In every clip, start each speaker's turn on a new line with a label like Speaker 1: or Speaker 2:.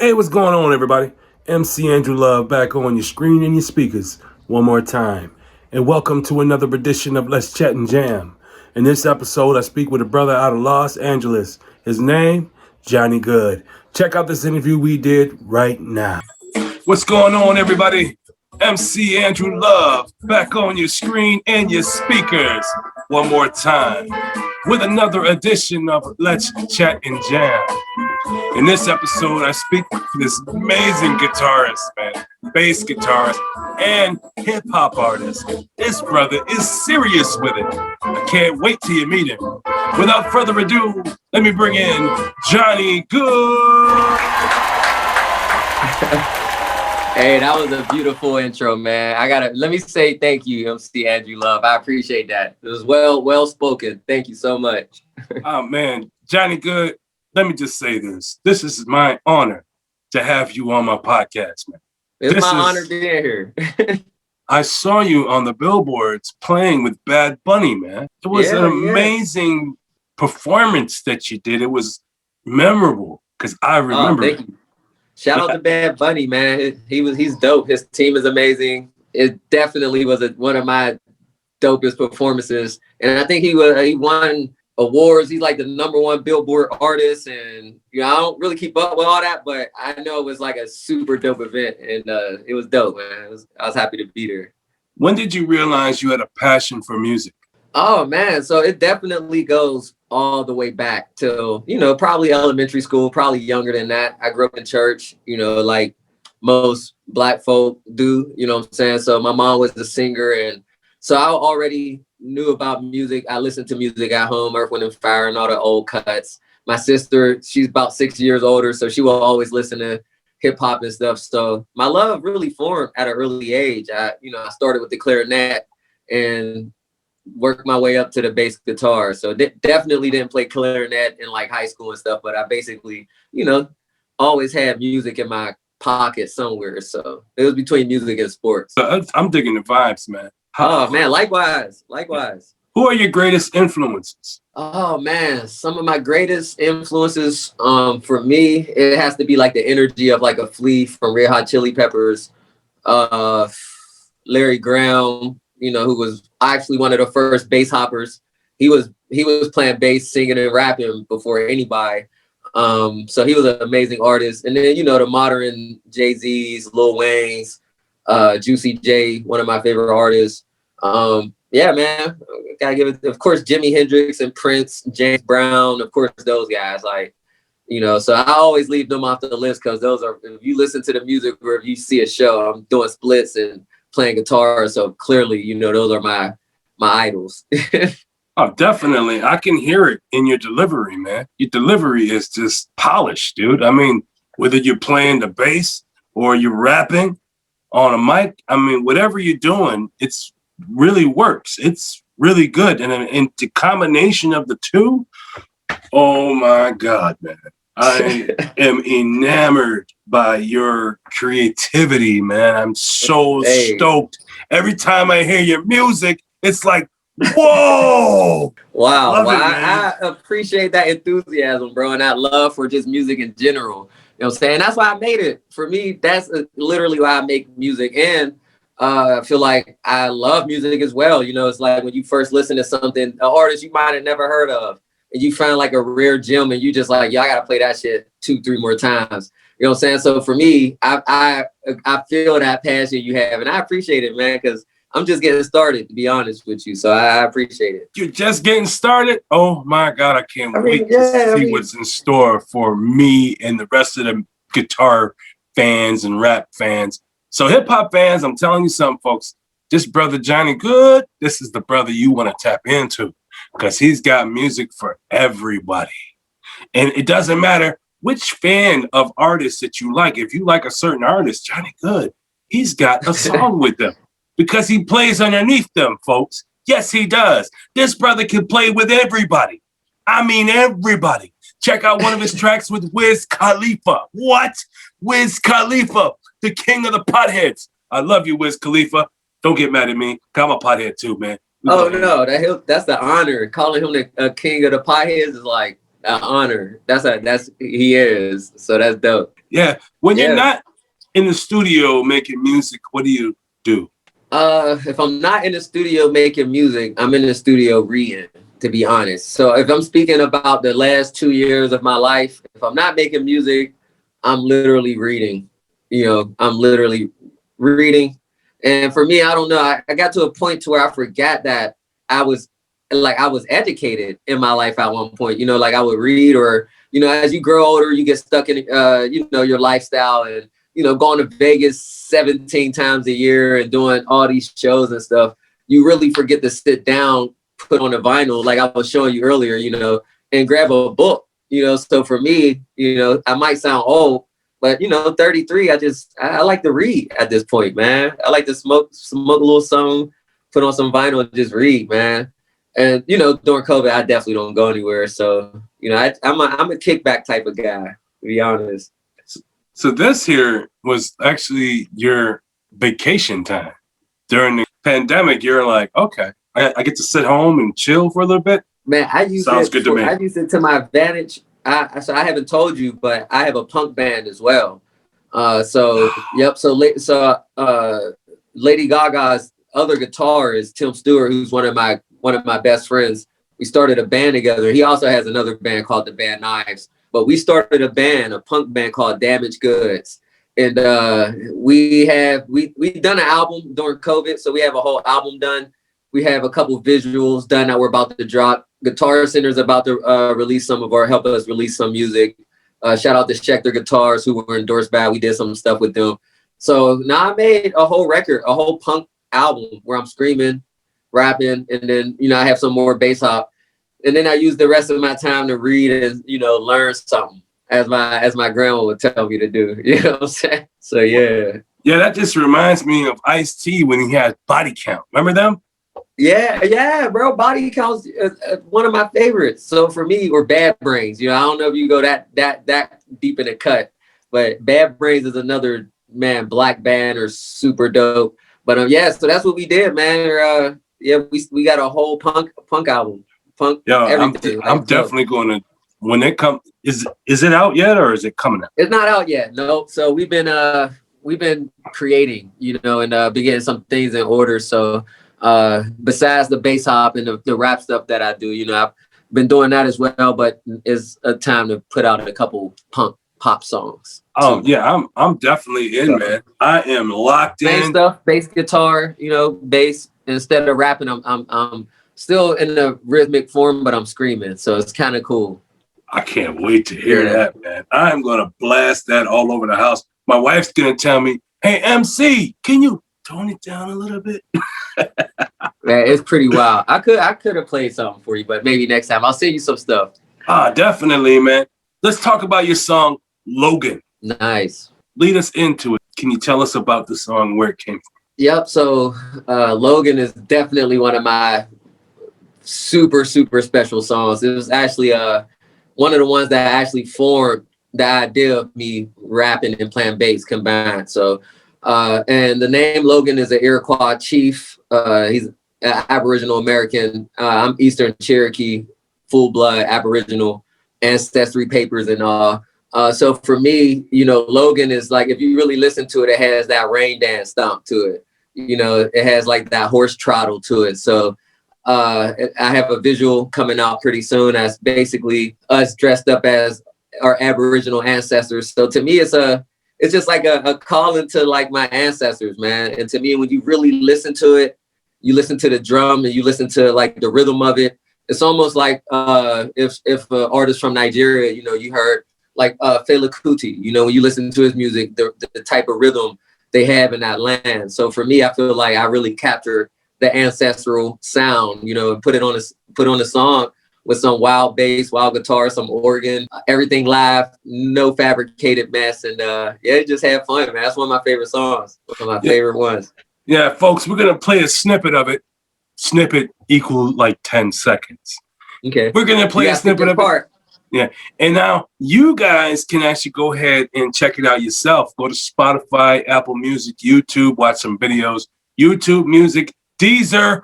Speaker 1: Hey, what's going on, everybody? MC Andrew Love back on your screen and your speakers one more time. And welcome to another edition of Let's Chat and Jam. In this episode, I speak with a brother out of Los Angeles. His name, Jonny Goood. Check out this interview we did right now. What's going on, everybody? MC Andrew Love back on your screen and your speakers one more time with another edition of Let's Chat and Jam. In this episode, I speak with this amazing guitarist, man, bass guitarist, and hip-hop artist. This brother is serious with it. I can't wait till you meet him. Without further ado, let me bring in Jonny Goood.
Speaker 2: Hey, that was a beautiful intro, man. Let me say thank you, MC Andrew Love. I appreciate that. It was well spoken. Thank you so much.
Speaker 1: Oh man, Jonny Goood, let me just say this. This is my honor to have you on my podcast, man.
Speaker 2: It's my honor being here.
Speaker 1: I saw you on the billboards playing with Bad Bunny, man. It was an amazing performance that you did. It was memorable because I remember.
Speaker 2: Thank you. Shout out to Bad Bunny, man. He's dope. His team is amazing. It definitely was one of my dopest performances, and I think he won awards. He's like the #1 Billboard artist, and I don't really keep up with all that, but I know it was like a super dope event, and it was dope, man. I was happy to be there.
Speaker 1: When did you realize you had a passion for music?
Speaker 2: Oh man, so it definitely goes all the way back to, probably elementary school, probably younger than that. I grew up in church, like most Black folk do, you know what I'm saying? So my mom was the singer, and so I already knew about music. I listened to music at home, Earth, Wind & Fire, and all the old cuts. My sister, she's about 6 years older, so she will always listen to hip hop and stuff. So my love really formed at an early age. I started with the clarinet and worked my way up to the bass guitar. So definitely didn't play clarinet in like high school and stuff, but I basically, always had music in my pocket somewhere. So it was between music and sports.
Speaker 1: I'm digging the vibes, man.
Speaker 2: Oh man, likewise.
Speaker 1: Who are your greatest influences?
Speaker 2: Oh man, some of my greatest influences, for me, it has to be like the energy of like a Flea from Red Hot Chili Peppers, Larry Graham, who was actually one of the first bass hoppers. He was playing bass, singing and rapping before anybody. So he was an amazing artist. And then, the modern Jay-Z's, Lil Wayne's, Juicy J, one of my favorite artists. Yeah, man, gotta give it, of course, Jimi Hendrix and Prince, James Brown, of course, those guys, so I always leave them off the list because those are, if you listen to the music or if you see a show, I'm doing splits and playing guitar. So clearly, those are my idols.
Speaker 1: Oh, definitely. I can hear it in your delivery, man. Your delivery is just polished, dude. I mean, whether you're playing the bass or you're rapping on a mic, I mean, whatever you're doing, it's really works. It's really good. And the combination of the two, oh my God, man. I am enamored by your creativity, man. I'm so stoked. Every time I hear your music, it's like, whoa!
Speaker 2: Wow. I appreciate that enthusiasm, bro, and that love for just music in general. You know what I'm saying? That's why I made it. For me, that's literally why I make music. And I feel like I love music as well. It's like when you first listen to something, an artist you might have never heard of, and you find like a rare gem and you just like, I gotta play that shit 2-3 more times. You know what I'm saying? So for me, I feel that passion you have, and I appreciate it, man, because I'm just getting started, to be honest with you. So I appreciate it.
Speaker 1: You're just getting started? Oh my God, I can't wait to see what's in store for me and the rest of the guitar fans and rap fans. So hip hop fans, I'm telling you something, folks. This brother Jonny Goood, this is the brother you want to tap into because he's got music for everybody. And it doesn't matter which fan of artists that you like. If you like a certain artist, Jonny Goood, he's got a song with them because he plays underneath them, folks. Yes, he does. This brother can play with everybody. I mean, everybody. Check out one of his tracks with Wiz Khalifa. What? Wiz Khalifa, the king of the potheads. I love you, Wiz Khalifa. Don't get mad at me. I'm a pothead too, man.
Speaker 2: Oh no, that's the honor. Calling him the king of the potheads is like an honor. He is. So that's dope.
Speaker 1: Yeah. When you're
Speaker 2: Yeah.
Speaker 1: not in the studio making music, what do you do?
Speaker 2: If I'm not in the studio making music, I'm in the studio reading, to be honest. So if I'm speaking about the last 2 years of my life, if I'm not making music, I'm literally reading. I'm literally reading. And for me, I don't know. I got to a point to where I forgot that I was educated in my life at one point. Like I would read, or as you grow older, you get stuck in your lifestyle, and going to Vegas 17 times a year and doing all these shows and stuff. You really forget to sit down, put on a vinyl, like I was showing you earlier, and grab a book. So for me, I might sound old, but 33, I like to read at this point, man. I like to smoke a little something, put on some vinyl and just read, man. And during COVID, I definitely don't go anywhere. So I'm a kickback type of guy, to be honest.
Speaker 1: So this here was actually your vacation time. During the pandemic, you're like, okay, I get to sit home and chill for a little bit.
Speaker 2: Man, I use it to my advantage. So I haven't told you, but I have a punk band as well. Yep. So Lady Gaga's other guitarist, Tim Stewart, who's one of my best friends. We started a band together. He also has another band called the Bad Knives. But we started a punk band called Damaged Goods. And we done an album during COVID. So we have a whole album done. We have a couple visuals done that we're about to drop. Guitar Center's about to help us release some music. Shout out to Schecter Guitars, who were endorsed by. We did some stuff with them. So now I made a whole record, a whole punk album where I'm screaming, rapping, and then, I have some more bass hop. And then I use the rest of my time to read and, learn something, as my grandma would tell me to do. You know what I'm saying? So, yeah.
Speaker 1: Yeah, that just reminds me of Ice-T when he had Body Count. Remember them?
Speaker 2: Yeah, bro. Body Count's one of my favorites. So for me, or Bad Brains, I don't know if you go that deep in the cut, but Bad Brains is another, man, black band or super dope. But so that's what we did, man. We got a whole punk album. Punk, everything.
Speaker 1: I'm definitely going to, when it comes, is it out yet, or is it coming out?
Speaker 2: It's not out yet. No. So we've been creating, and getting some things in order. So besides the bass hop and the rap stuff that I do, I've been doing that as well, but it's a time to put out a couple punk pop songs.
Speaker 1: Oh yeah, I'm definitely in, man. I am locked in.
Speaker 2: Same stuff, bass guitar, bass. Instead of rapping, I'm still in the rhythmic form, but I'm screaming. So it's kind of cool.
Speaker 1: I can't wait to hear that, man. I'm going to blast that all over the house. My wife's going to tell me, hey, MC, can you tone it down a little bit?
Speaker 2: Man, it's pretty wild. I could have played something for you, but maybe next time. I'll send you some stuff.
Speaker 1: Definitely, man. Let's talk about your song, Logan.
Speaker 2: Nice.
Speaker 1: Lead us into it. Can you tell us about the song, where it came from?
Speaker 2: Yep. So Logan is definitely one of my super, super special songs. It was actually one of the ones that actually formed the idea of me rapping and playing bass combined. So, and the name Logan is an Iroquois chief. He's an Aboriginal American. I'm Eastern Cherokee, full blood Aboriginal, ancestry papers and all. So for me, Logan is like, if you really listen to it, it has that rain dance stomp to it. It has like that horse trottle to it. So I have a visual coming out pretty soon that's basically us dressed up as our Aboriginal ancestors. So to me, it's just like a call into like my ancestors, man. And to me, when you really listen to it, you listen to the drum and you listen to like the rhythm of it. It's almost like if an artist from Nigeria, you heard like Fela Kuti, when you listen to his music, the type of rhythm they have in that land. So for me, I feel like I really captured the ancestral sound, and put on a song with some wild bass, wild guitar, some organ, everything live, no fabricated mess. And just have fun, man. That's one of my favorite songs. One of my favorite ones.
Speaker 1: Yeah, folks, we're going to play a snippet of it. Snippet equal like 10 seconds.
Speaker 2: Okay.
Speaker 1: We're going to play a snippet of it. Yeah. And now you guys can actually go ahead and check it out yourself. Go to Spotify, Apple Music, YouTube, watch some videos, YouTube Music, Deezer,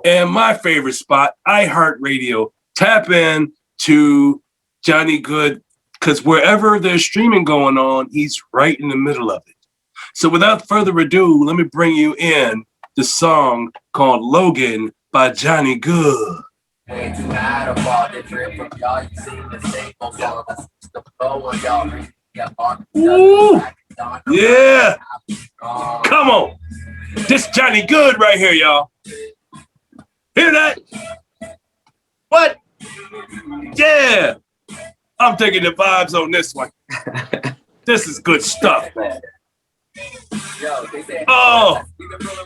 Speaker 1: and my favorite spot, iHeartRadio. Tap in to Jonny Goood because wherever there's streaming going on, he's right in the middle of it. So without further ado, let me bring you in the song called Logan by Jonny Goood.
Speaker 2: Ain't too mad about different from y'all. You seem the same on all of us. The flow on y'all.
Speaker 1: Ooh, yeah. Come on. This Jonny Goood right here, y'all. Hear that? What? Yeah. I'm taking the vibes on this one. This is good stuff, man. Oh,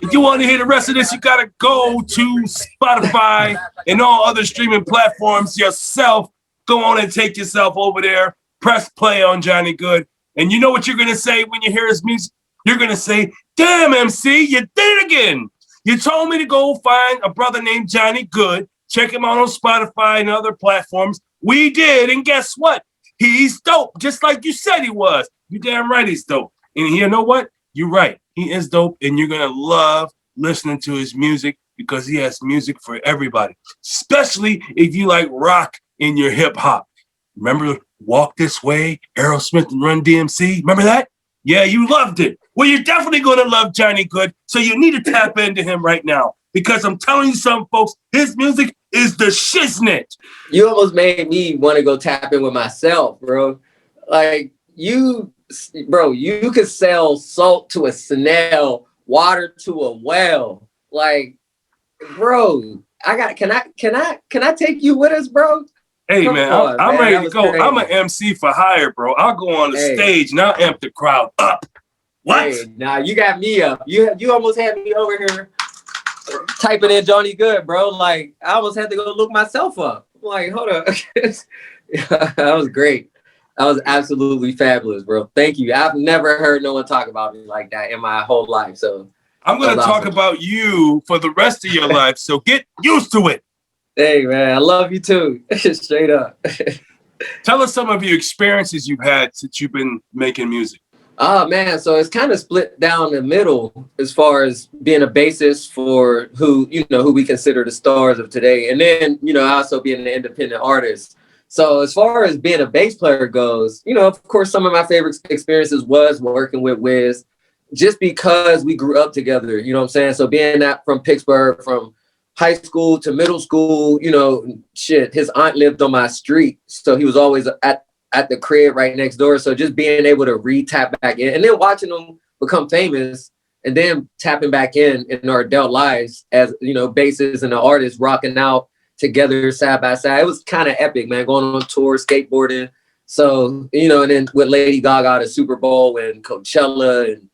Speaker 1: if you want to hear the rest of this, you got to go to Spotify and all other streaming platforms yourself. Go on and take yourself over there. Press play on Jonny Goood. And you know what you're going to say when you hear his music? You're going to say, damn, MC, you did it again. You told me to go find a brother named Jonny Goood. Check him out on Spotify and other platforms. We did. And guess what? He's dope, just like you said he was. You damn right he's dope. And you know what? You're right. He is dope, and you're going to love listening to his music because he has music for everybody, especially if you like rock in your hip hop. Remember Walk This Way, Aerosmith and Run DMC? Remember that? Yeah, you loved it. Well, you're definitely going to love Jonny Goood, so you need to tap into him right now because I'm telling you something, folks, his music is the shiznit.
Speaker 2: You almost made me want to go tap in with myself, bro. Like, you could sell salt to a snail, water to a well. Like, bro, can I take you with us, bro?
Speaker 1: Hey, man, I'm ready to go. Crazy. I'm an MC for hire, bro. I'll go on the stage and I'll amp the crowd up. What?
Speaker 2: Hey, nah, you got me up. You almost had me over here typing in Jonny Goood, bro. Like, I almost had to go look myself up. I'm like, hold up. That was great. That was absolutely fabulous, bro. Thank you. I've never heard no one talk about me like that in my whole life. So
Speaker 1: I'm going to talk about you for the rest of your life. So get used to it.
Speaker 2: Hey, man, I love you too. Straight up.
Speaker 1: Tell us some of your experiences you've had since you've been making music.
Speaker 2: Oh, man. So it's kind of split down the middle as far as being a bassist for who we consider the stars of today. And then, also being an independent artist. So as far as being a bass player goes, of course, some of my favorite experiences was working with Wiz just because we grew up together. You know what I'm saying? So being that from Pittsburgh, from high school to middle school, his aunt lived on my street. So he was always at the crib right next door. So just being able to tap back in and then watching him become famous and then tapping back in our adult lives as, bassists and the artists rocking out together side by side. It was kind of epic, man, going on tour, skateboarding. So, and then with Lady Gaga, the Super Bowl and Coachella and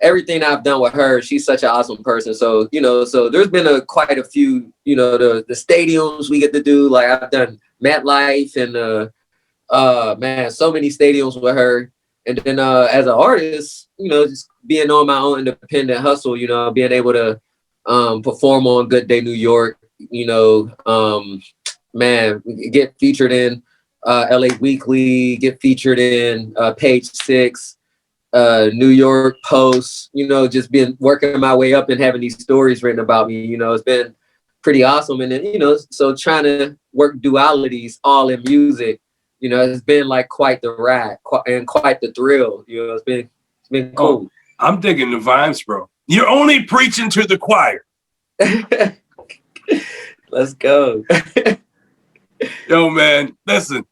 Speaker 2: everything I've done with her, she's such an awesome person. So, so there's been quite a few, the stadiums we get to do. Like I've done MetLife and, man, so many stadiums with her. And then as an artist, just being on my own independent hustle, being able to perform on Good Day New York, man, get featured in LA Weekly, get featured in Page 6, New York Post, just been working my way up and having these stories written about me, it's been pretty awesome. And then, so trying to work dualities all in music, it's been like quite the ride and quite the thrill. It's been cool.
Speaker 1: I'm digging the vibes, bro. You're only preaching to the choir.
Speaker 2: Let's go.
Speaker 1: Yo, man, listen,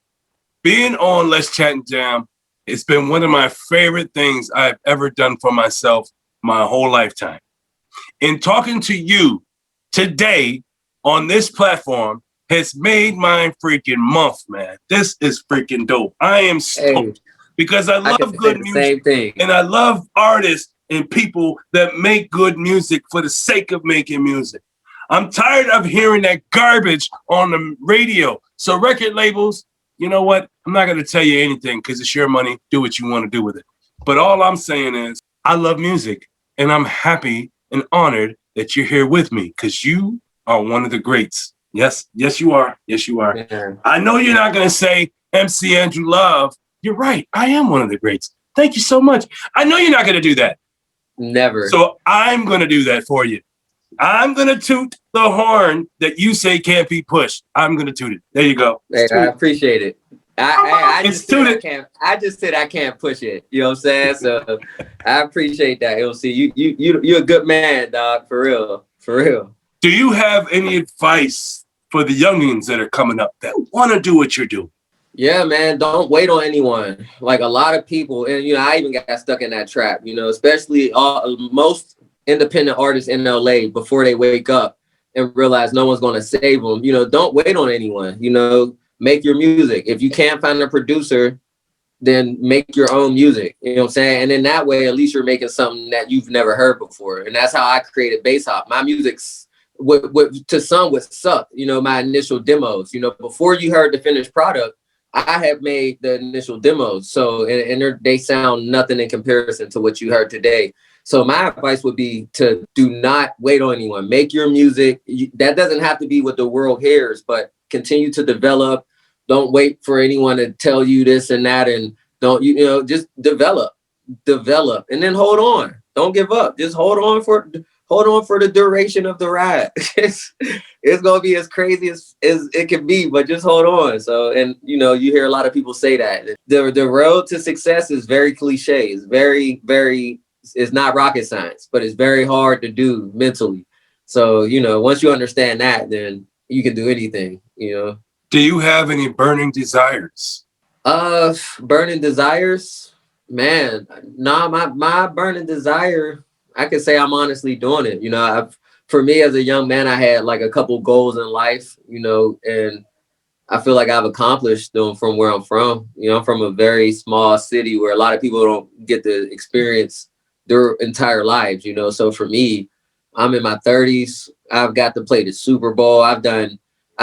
Speaker 1: being on Let's Chat and Jam, it's been one of my favorite things I've ever done for myself my whole lifetime. And talking to you today on this platform has made my freaking month, man. This is freaking dope. I am stoked because I love good music.
Speaker 2: Same thing.
Speaker 1: And I love artists and people that make good music for the sake of making music. I'm tired of hearing that garbage on the radio. So record labels, you know what? I'm not going to tell you anything because it's your money. Do what you want to do with it. But all I'm saying is I love music and I'm happy and honored that you're here with me because you are one of the greats. Yes, you are. Yes, you are. Yeah. I know you're not going to say MC Andrew Love. You're right. I am one of the greats. Thank you so much. I know you're not going to do that.
Speaker 2: Never.
Speaker 1: So I'm going to do that for you. I'm going to toot the horn that you say can't be pushed. I'm going to toot it. There you go.
Speaker 2: Hey, I appreciate it. I just said I can't push it. You know what I'm saying? So I appreciate that, LC. You're a good man, dog. For real. For real.
Speaker 1: Do you have any advice for the youngins that are coming up that want to do what you're doing?
Speaker 2: Yeah, man, don't wait on anyone. Like a lot of people, and I even got stuck in that trap, especially most independent artists in LA before they wake up and realize no one's going to save them. Don't wait on anyone. Make your music. If you can't find a producer, then make your own music. You know what I'm saying? And in that way, at least you're making something that you've never heard before. And that's how I created Bass Hop. My music's to some would suck, my initial demos. Before you heard the finished product, I have made the initial demos. So, and they sound nothing in comparison to what you heard today. So my advice would be to do not wait on anyone. Make your music. That doesn't have to be what the world hears, but continue to develop. Don't wait for anyone to tell you this and that. And don't, just develop, and then hold on. Don't give up. Just hold on for the duration of the ride. It's going to be as crazy as it can be, but just hold on. So, and you hear a lot of people say that the road to success is very cliche. It's very, very, it's not rocket science, but it's very hard to do mentally. So, once you understand that, then you can do anything,
Speaker 1: Do you have any burning desires?
Speaker 2: Burning desires, man. Nah, my burning desire, I could say I'm honestly doing it. For me as a young man, I had like a couple goals in life, and I feel like I've accomplished them from where I'm from. I'm from a very small city where a lot of people don't get to experience their entire lives, So for me, I'm in my 30s. I've got to play the Super Bowl. I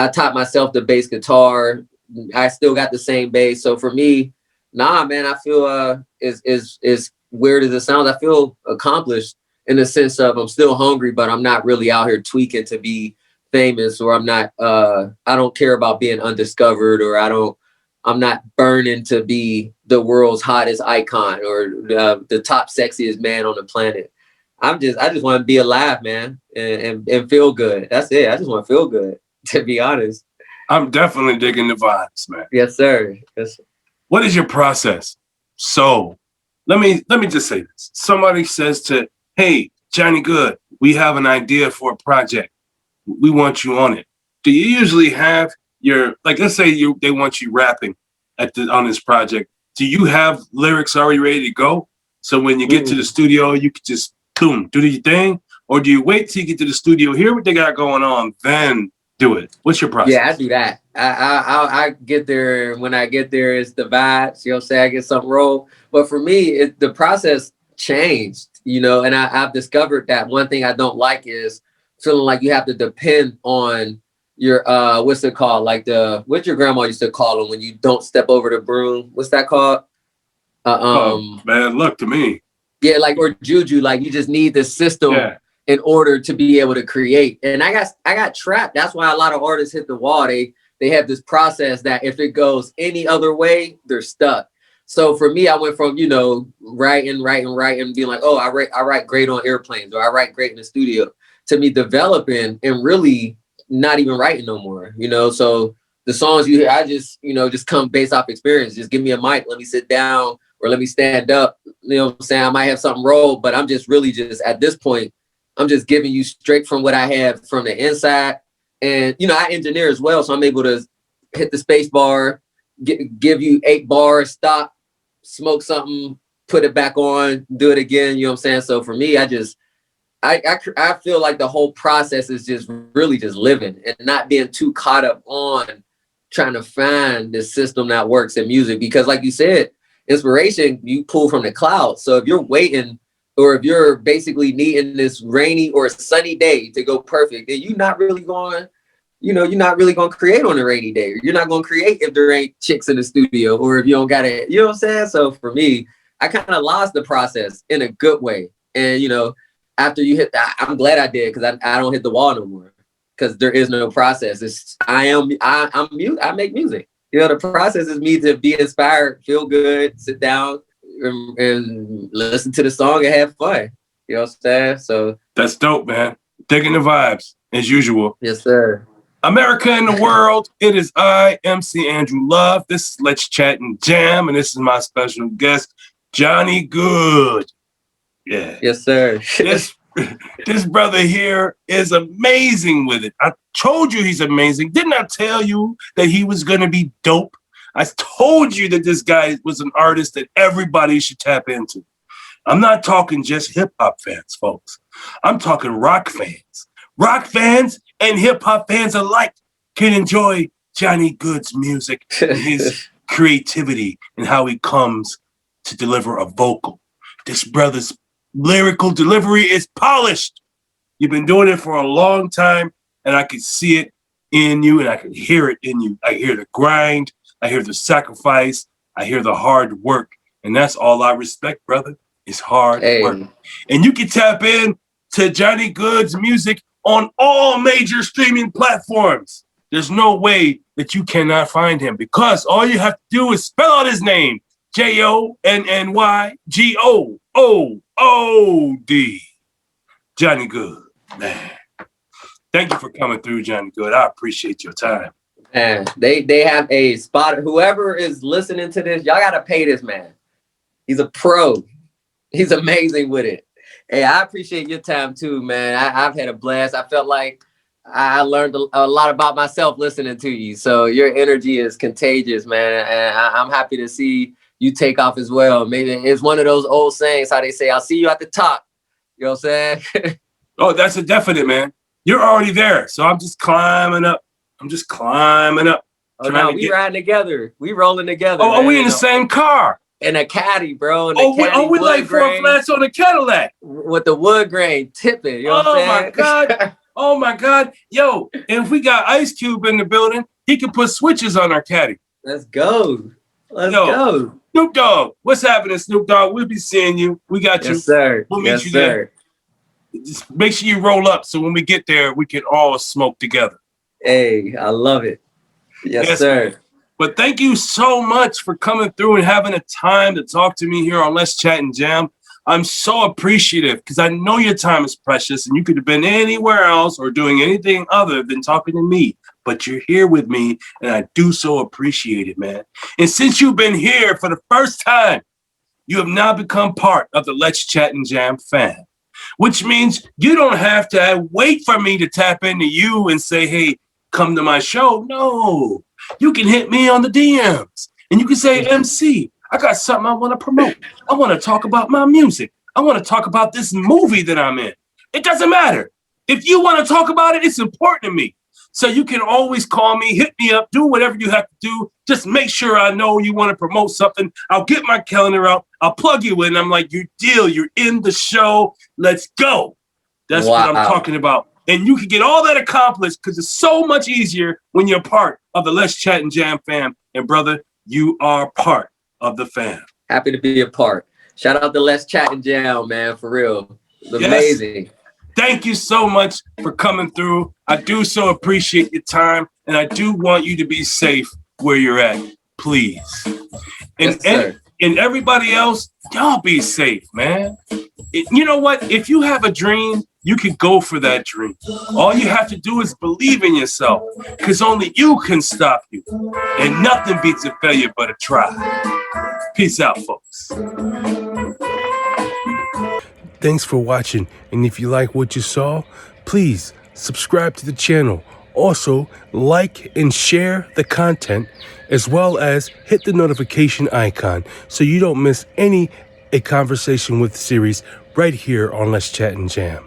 Speaker 2: taught myself the bass guitar. I still got the same bass. So for me, nah, man, I feel is weird as it sounds, I feel accomplished in the sense of I'm still hungry, but I'm not really out here tweaking to be famous, or I'm not I don't care about being undiscovered, or I'm not burning to be the world's hottest icon or the top sexiest man on the planet. I just want to be alive, man, and feel good. That's it. I just want to feel good, to be honest.
Speaker 1: I'm definitely digging the vibes, man.
Speaker 2: Yes, sir. Yes.
Speaker 1: What is your process? So let me just say this. Somebody says hey, Jonny Goood, we have an idea for a project. We want you on it. Do you usually have let's say they want you rapping on this project. Do you have lyrics already ready to go? So when you get to the studio, you can just boom, do your thing? Or do you wait till you get to the studio, hear what they got going on, then do it? What's your process?
Speaker 2: Yeah, I do that. I get there. When I get there, it's the vibes. I get something roll. But for me, the process changed, and I've discovered that one thing I don't like is feeling like you have to depend on your, what's it called? Like what your grandma used to call them when you don't step over the broom. What's that called?
Speaker 1: Bad luck to me.
Speaker 2: Yeah, or juju, you just need the system. Yeah. In order to be able to create. And I got trapped. That's why a lot of artists hit the wall. They have this process that if it goes any other way, they're stuck. So for me, I went from, writing, being like, oh, I write great on airplanes, or I write great in the studio, to me developing and really not even writing no more, So the songs you hear, I just, just come based off experience. Just give me a mic, let me sit down, or let me stand up. You know what I'm saying? I might have something roll, but I'm just really just at this point, I'm just giving you straight from what I have from the inside. And, I engineer as well. So I'm able to hit the space bar, give you 8 bars, stop, smoke something, put it back on, do it again. You know what I'm saying? So for me, I feel like the whole process is just really just living and not being too caught up on trying to find the system that works in music. Because like you said, inspiration, you pull from the clouds. So if you're waiting, or if you're basically needing this rainy or sunny day to go perfect, then you're not really going to create on a rainy day. You're not going to create if there ain't chicks in the studio, or if you don't got it. You know what I'm saying? So for me, I kind of lost the process in a good way. And, after you hit that, I'm glad I did, because I don't hit the wall no more, because there is no process. I make music. The process is me to be inspired, feel good, sit down, and listen to the song and have fun. You know what I'm saying? So
Speaker 1: that's dope, man. Digging the vibes as usual.
Speaker 2: Yes, sir.
Speaker 1: America and the world, it is I, MC Andrew Love. This is Let's Chat and Jam, and this is my special guest, Jonny Goood. Yeah.
Speaker 2: Yes, sir.
Speaker 1: This brother here is amazing with it. I told you he's amazing. Didn't I tell you that he was going to be dope? I told you that this guy was an artist that everybody should tap into. I'm not talking just hip-hop fans, folks. I'm talking rock fans. Rock fans and hip-hop fans alike can enjoy Jonny Goood's music and his creativity and how he comes to deliver a vocal. This brother's lyrical delivery is polished. You've been doing it for a long time, and I can see it in you, and I can hear it in you. I hear the grind. I hear the sacrifice. I hear the hard work, and that's all I respect, brother. It's hard work. And you can tap in to Jonny Goood's music on all major streaming platforms. There's no way that you cannot find him because all you have to do is spell out his name, JonnyGood. Jonny Goood, man. Thank you for coming through, Jonny Goood. I appreciate your time.
Speaker 2: Man, they have a spot. Whoever is listening to this, y'all gotta pay this man. He's a pro. He's amazing with it. Hey, I appreciate your time too, man. I've had a blast. I felt like I learned a lot about myself listening to you. So your energy is contagious, man. And I'm happy to see you take off as well. Maybe it's one of those old sayings, how they say, I'll see you at the top. You know what I'm saying?
Speaker 1: Oh, that's a definite, man. You're already there. So I'm just climbing up. Oh,
Speaker 2: no, we riding together. We rolling together.
Speaker 1: Oh, are we in the same car?
Speaker 2: In a caddy, bro.
Speaker 1: We like 4 flats on a Cadillac.
Speaker 2: With the wood grain tipping. You know what I'm saying?
Speaker 1: My God. Oh, my God. Yo, and if we got Ice Cube in the building, he can put switches on our caddy.
Speaker 2: Let's go. Let's go.
Speaker 1: Snoop Dogg. What's happening, Snoop Dogg? We'll be seeing you. We got you.
Speaker 2: Yes, sir.
Speaker 1: We'll meet you there. Just make sure you roll up so when we get there, we can all smoke together.
Speaker 2: Hey, I love it. Yes, sir.
Speaker 1: But thank you so much for coming through and having a time to talk to me here on Let's Chat and Jam. I'm so appreciative because I know your time is precious and you could have been anywhere else or doing anything other than talking to me. But you're here with me and I do so appreciate it, man. And since you've been here for the first time, you have now become part of the Let's Chat and Jam fam, which means you don't have to wait for me to tap into you and say, hey, come to my show. No, you can hit me on the DMs and you can say, MC, I got something I want to promote. I want to talk about my music. I want to talk about this movie that I'm in. It doesn't matter. If you want to talk about it, it's important to me. So you can always call me, hit me up, do whatever you have to do. Just make sure I know you want to promote something. I'll get my calendar out. I'll plug you in. I'm like, you deal. You're in the show. Let's go. That's what I'm talking about. And you can get all that accomplished because it's so much easier when you're part of the Let's Chat and Jam fam. And brother, you are part of the fam.
Speaker 2: Happy to be a part. Shout out to Let's Chat and Jam, man, for real. It's amazing.
Speaker 1: Yes. Thank you so much for coming through. I do so appreciate your time. And I do want you to be safe where you're at, please. And everybody else, y'all be safe, man. You know what? If you have a dream, you can go for that dream. All you have to do is believe in yourself because only you can stop you. And nothing beats a failure but a try. Peace out, folks. Thanks for watching. And if you like what you saw, please subscribe to the channel. Also, like and share the content as well as hit the notification icon so you don't miss a Conversation with series right here on Let's Chat and Jam.